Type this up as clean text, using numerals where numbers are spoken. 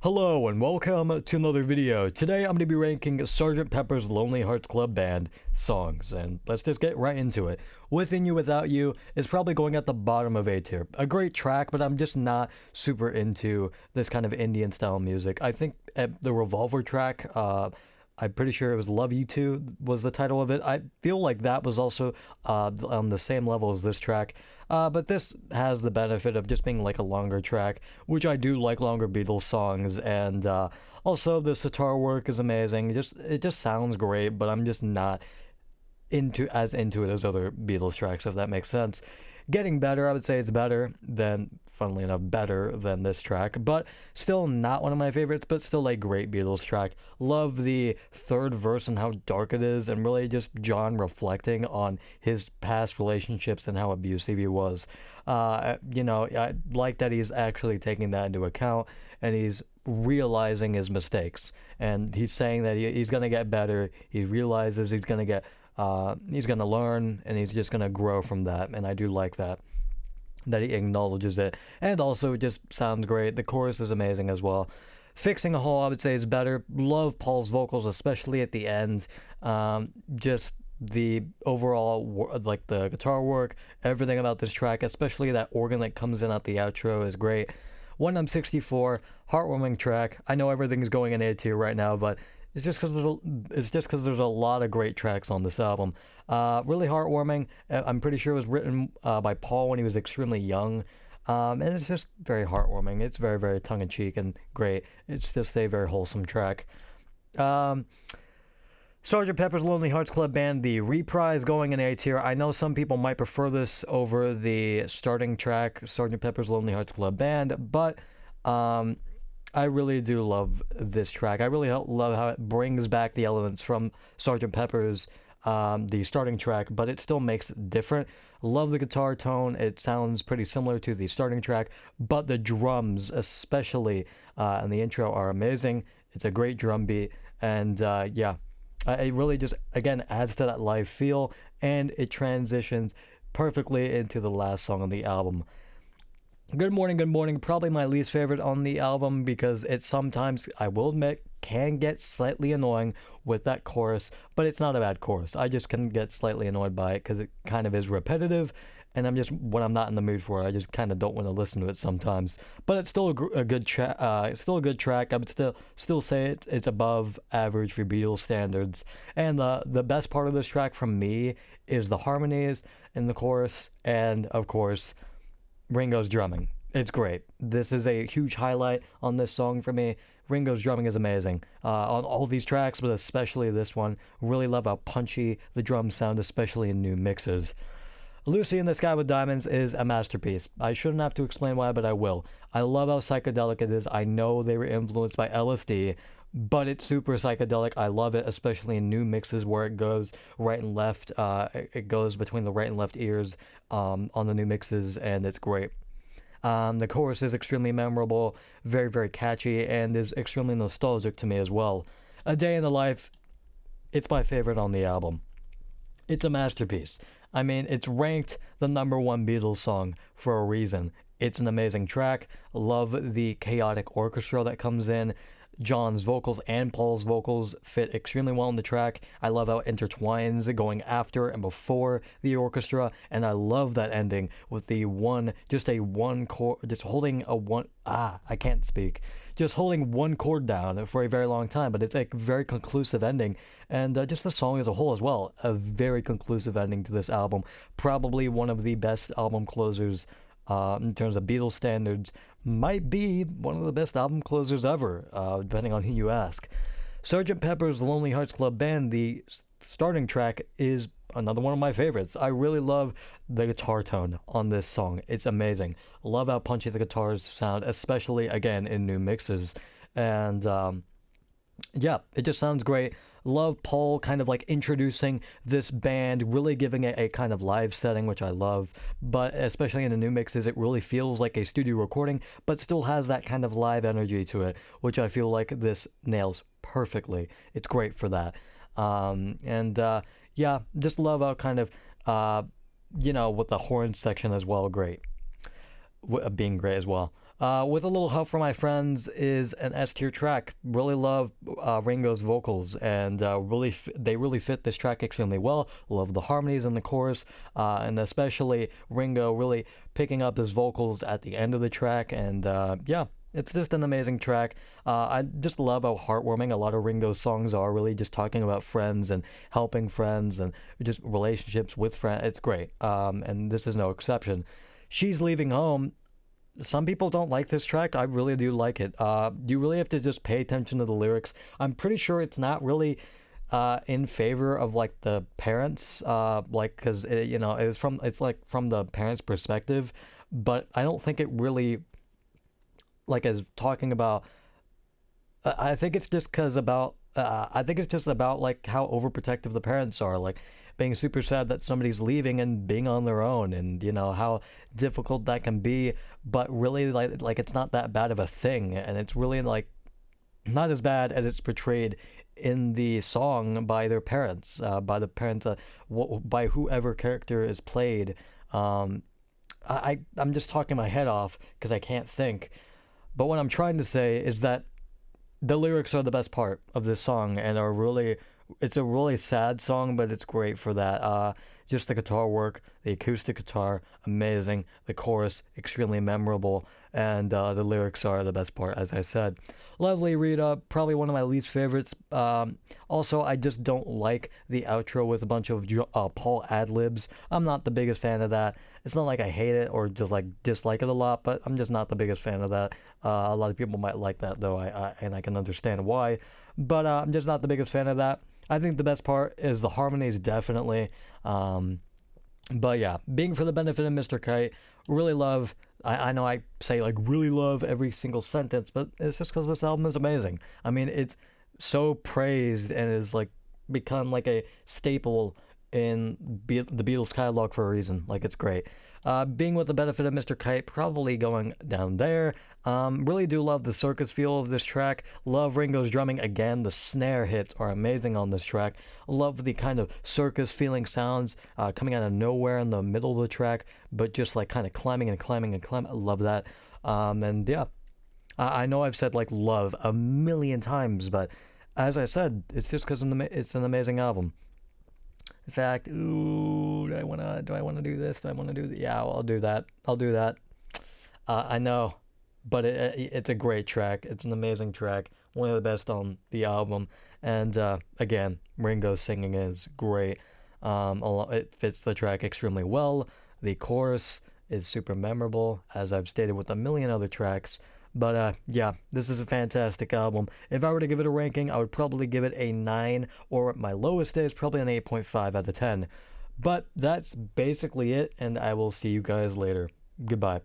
Hello and welcome to another video. Today I'm going to be ranking Sgt. Pepper's Lonely Hearts Club Band songs, and let's just get right into it. Within You Without You is probably going at the bottom of A tier. A great track, but I'm just not super into this kind of Indian style music. I think the Revolver track, I'm pretty sure it was Love You Too was the title of it. I feel like that was also on the same level as this track. But this has the benefit of just being like a longer track, which I do like longer Beatles songs, and also the sitar work is amazing. It just sounds great, but I'm just not into it as other Beatles tracks, if that makes sense. Getting better, I would say it's better than, funnily enough, better than this track, but still not one of my favorites, but still a great Beatles track. Love the third verse and how dark it is, and really just John reflecting on his past relationships and how abusive he was. I like that he's actually taking that into account, and he's realizing his mistakes, and he's saying that he's gonna get better. He realizes he's gonna learn, and he's just gonna grow from that, and I do like that he acknowledges it, and also it just sounds great. The chorus is amazing as well. Fixing a Hole, I would say, is better. Love Paul's vocals, especially at the end. Just the overall, like the guitar work, everything about this track, especially that organ that comes in at the outro, is great. When I'm 64, heartwarming track. I know everything's going in A tier right now, but it's just because there's a lot of great tracks on this album. Really heartwarming. I'm pretty sure it was written by Paul when he was extremely young. And it's just very heartwarming. It's very, very tongue-in-cheek and great. It's just a very wholesome track. Sgt. Pepper's Lonely Hearts Club Band, the reprise, going in A tier. I know some people might prefer this over the starting track, Sgt. Pepper's Lonely Hearts Club Band, but I really do love this track. I really love how it brings back the elements from Sgt. Pepper's, the starting track, but it still makes it different. Love the guitar tone. It sounds pretty similar to the starting track, but the drums, especially in the intro, are amazing. It's a great drum beat, and it really just, again, adds to that live feel, and it transitions perfectly into the last song on the album. Good Morning, Good Morning, probably my least favorite on the album because it sometimes, I will admit, can get slightly annoying with that chorus, but it's not a bad chorus. I just can get slightly annoyed by it because it kind of is repetitive, and when I'm not in the mood for it, I just kind of don't want to listen to it sometimes. But it's still a good track. It's still a good track. I would still say it's above average for Beatles standards. And the best part of this track from me is the harmonies in the chorus, and of course, Ringo's drumming. It's great. This is a huge highlight on this song for me. Ringo's drumming is amazing on all these tracks, but especially this one. Really love how punchy the drums sound, especially in new mixes. Lucy in the Sky with Diamonds is a masterpiece. I shouldn't have to explain why, but I will. I love how psychedelic it is. I know they were influenced by LSD, but it's super psychedelic. I love it, especially in new mixes where it goes right and left. It goes between the right and left ears on the new mixes, and it's great. The chorus is extremely memorable, very, very catchy, and is extremely nostalgic to me as well. A Day in the Life, it's my favorite on the album. It's a masterpiece. I mean, it's ranked the #1 Beatles song for a reason. It's an amazing track. Love the chaotic orchestra that comes in. John's vocals and Paul's vocals fit extremely well in the track. I love how it intertwines going after and before the orchestra, and I love that ending with just holding I can't speak. Just holding one chord down for a very long time, but it's a very conclusive ending, and just the song as a whole as well, a very conclusive ending to this album. Probably one of the best album closers in terms of Beatles standards. Might be one of the best album closers ever, depending on who you ask. Sgt. Pepper's Lonely Hearts Club Band, the starting track, is another one of my favorites. I really love the guitar tone on this song. It's amazing. Love how punchy the guitars sound, especially, again, in new mixes. And it just sounds great. Love Paul kind of like introducing this band, really giving it a kind of live setting, which I love, but especially in the new mixes, it really feels like a studio recording, but still has that kind of live energy to it, which I feel like this nails perfectly. It's great for that. Just love how kind of, with the horn section as well, being great as well. With a little help from my friends is an S tier track. Really love Ringo's vocals, and they really fit this track extremely well. Love the harmonies in the chorus, and especially Ringo really picking up his vocals at the end of the track. And yeah, it's just an amazing track. I just love how heartwarming a lot of Ringo's songs are. Really, just talking about friends and helping friends and just relationships with friends. It's great, and this is no exception. She's Leaving Home. Some people don't like this track. I really do like it. You really have to just pay attention to the lyrics. I'm pretty sure it's not really in favor of like the parents, like because it's like from the parents' perspective, but I don't think it really like is talking about. I think it's just because about. I think it's just about like how overprotective the parents are, like being super sad that somebody's leaving and being on their own, and how difficult that can be. But really, like it's not that bad of a thing, and it's really like not as bad as it's portrayed in the song by their parents, by whoever character is played. I'm just talking my head off because I can't think. But what I'm trying to say is that the lyrics are the best part of this song and are really it's a really sad song, but it's great for that. Just the guitar work, the acoustic guitar, amazing. The chorus, extremely memorable, and the lyrics are the best part, as I said. Lovely Rita, probably one of my least favorites. Also, I just don't like the outro with a bunch of Paul ad-libs. I'm not the biggest fan of that. It's not like I hate it or just like dislike it a lot, but I'm just not the biggest fan of that. A lot of people might like that though, and I can understand why. But I'm just not the biggest fan of that. I think the best part is the harmonies, definitely. But yeah, being for the benefit of Mr. Kite, really love. I know I say like really love every single sentence, but it's just because this album is amazing. I mean, it's so praised and is like become like a staple in the Beatles catalog for a reason. Like it's great. Being with the benefit of Mr. Kite, probably going down there. Really do love the circus feel of this track. Love Ringo's drumming again. The snare hits are amazing on this track. Love the kind of circus feeling sounds coming out of nowhere in the middle of the track, but just like kind of climbing and climbing and climbing. I love that. And yeah, I know I've said like love a million times, but as I said, it's just because it's an amazing album. In fact, ooh, do I wanna do this? Do I wanna do that? Yeah, well, I'll do that. I'll do that. I know, but it's a great track. It's an amazing track. One of the best on the album. And again, Ringo's singing is great. It fits the track extremely well. The chorus is super memorable, as I've stated with a million other tracks. But yeah, this is a fantastic album. If I were to give it a ranking, I would probably give it a 9, or my lowest is probably an 8.5 out of 10. But that's basically it, and I will see you guys later. Goodbye.